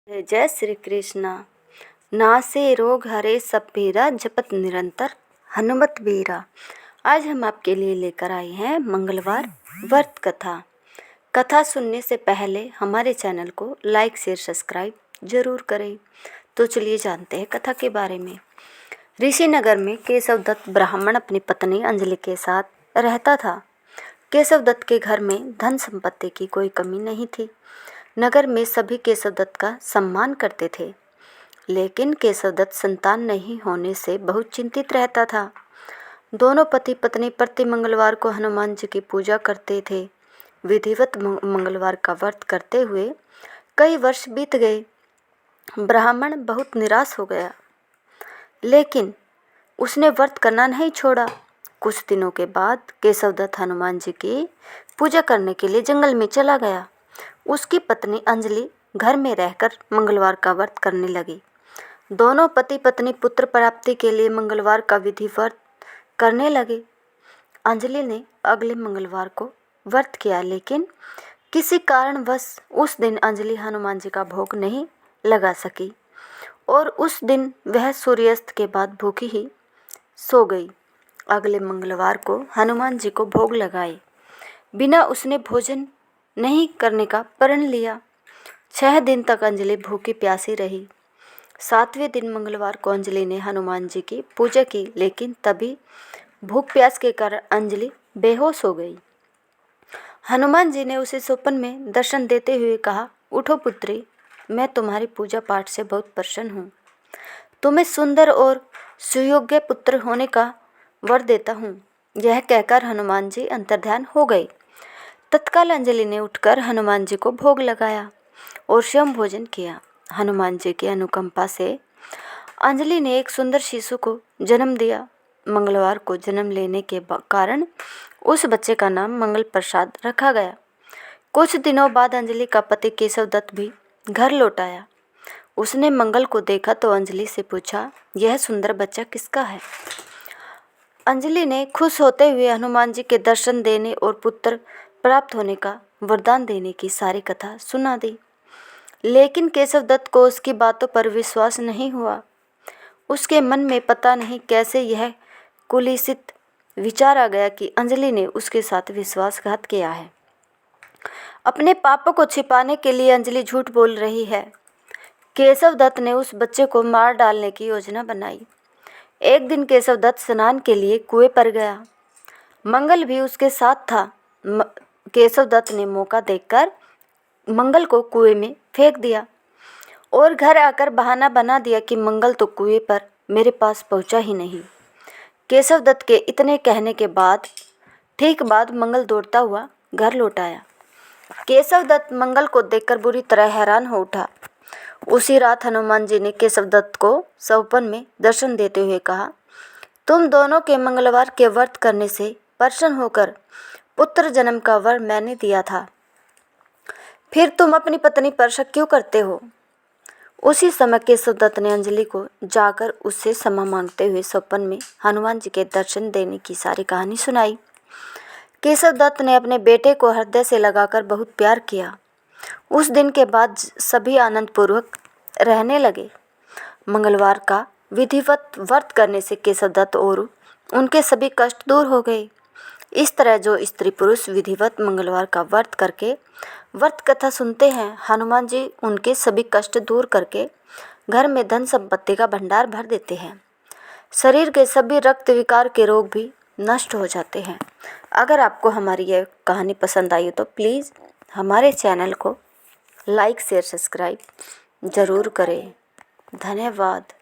जय श्री कृष्णा। नासे रोग हरे सब पीरा, जपत निरंतर हनुमत बीरा। आज हम आपके लिए लेकर आए हैं मंगलवार व्रत कथा। कथा सुनने से पहले हमारे चैनल को लाइक शेयर सब्सक्राइब जरूर करें। तो चलिए जानते हैं कथा के बारे में। ऋषिनगर में केशव दत्त ब्राह्मण अपनी पत्नी अंजलि के साथ रहता था। केशव दत्त के घर में धन संपत्ति की कोई कमी नहीं थी। नगर में सभी केशव दत्त का सम्मान करते थे, लेकिन केशव दत्त संतान नहीं होने से बहुत चिंतित रहता था। दोनों पति पत्नी प्रति मंगलवार को हनुमान जी की पूजा करते थे। विधिवत मंगलवार का व्रत करते हुए कई वर्ष बीत गए। ब्राह्मण बहुत निराश हो गया, लेकिन उसने व्रत करना नहीं छोड़ा। कुछ दिनों के बाद केशव दत्त हनुमान जी की पूजा करने के लिए जंगल में चला गया। उसकी पत्नी अंजलि घर में रहकर मंगलवार का व्रत करने लगी। दोनों पति पत्नी पुत्र प्राप्ति के लिए मंगलवार का विधि व्रत करने लगे। अंजलि ने अगले मंगलवार को व्रत किया, लेकिन किसी कारणवश उस दिन अंजलि हनुमान जी का भोग नहीं लगा सकी और उस दिन वह सूर्यास्त के बाद भूखी ही सो गई। अगले मंगलवार को हनुमान जी को भोग लगाए बिना उसने भोजन नहीं करने का प्रण लिया। 6 दिन तक अंजलि भूखी प्यासी रही। 7वें दिन मंगलवार को अंजलि ने हनुमान जी की पूजा की, लेकिन तभी भूख प्यास के कारण अंजलि बेहोश हो गई। हनुमान जी ने उसे स्वप्न में दर्शन देते हुए कहा, उठो पुत्री, मैं तुम्हारी पूजा पाठ से बहुत प्रसन्न हूँ। तुम्हें सुंदर और सुयोग्य पुत्र होने का वर देता हूँ। यह कहकर हनुमान जी अंतर्ध्यान हो गए। तत्काल अंजलि ने उठकर हनुमान जी को भोग लगाया और स्वयं भोजन किया। हनुमान जी की अनुकंपा से अंजलि ने एक सुंदर शिशु को जन्म दिया। मंगलवार को जन्म लेने के कारण उस बच्चे का नाम मंगल प्रसाद रखा गया। कुछ दिनों बाद अंजलि का पति केशव दत्त भी घर लौट आया। उसने मंगल को देखा तो अंजलि से पूछा, यह सुंदर बच्चा किसका है? अंजलि ने खुश होते हुए हनुमान जी के दर्शन देने और पुत्र प्राप्त होने का वरदान देने की सारी कथा सुना दी, लेकिन केशव दत्त को उसकी बातों पर विश्वास नहीं हुआ। उसके मन में पता नहीं कैसे यह कुत्सित विचार आ गया कि अंजलि ने उसके साथ विश्वासघात किया है। अपने पापों को छिपाने के लिए अंजलि झूठ बोल रही है। केशव दत्त ने उस बच्चे को मार डालने की योजना बनाई। एक दिन केशव दत्त स्नान के लिए कुएं पर गया। मंगल भी उसके साथ था। केशव दत्त ने मौका देखकर मंगल को कुएं में फेंक दिया और घर आकर बहाना बना दिया कि मंगल तो कुएं पर मेरे पास पहुंचा ही नहीं। केशव दत्त के इतने कहने के बाद ठीक बाद मंगल दौड़ता हुआ घर लौट आया। केशव दत्त मंगल को देखकर बुरी तरह हैरान हो उठा। उसी रात हनुमान जी ने केशव दत्त को स्वप्न में दर्शन देते हुए कहा, तुम दोनों के मंगलवार के व्रत करने से प्रसन्न होकर पुत्र जन्म का वर मैंने दिया था, फिर तुम अपनी पत्नी पर शक क्यों करते हो? उसी समय केशव दत्त ने अंजलि को जाकर उससे क्षमा मांगते हुए स्वप्न में हनुमान जी के दर्शन देने की सारी कहानी सुनाई। केशव दत्त ने अपने बेटे को हृदय से लगाकर बहुत प्यार किया। उस दिन के बाद सभी आनंदपूर्वक रहने लगे। मंगलवार का विधिवत व्रत करने से केशव दत्त और उनके सभी कष्ट दूर हो गए। इस तरह जो स्त्री पुरुष विधिवत मंगलवार का व्रत करके व्रत कथा सुनते हैं, हनुमान जी उनके सभी कष्ट दूर करके घर में धन संपत्ति का भंडार भर देते हैं। शरीर के सभी रक्त विकार के रोग भी नष्ट हो जाते हैं। अगर आपको हमारी यह कहानी पसंद आई हो तो प्लीज़ हमारे चैनल को लाइक शेयर सब्सक्राइब ज़रूर करें। धन्यवाद।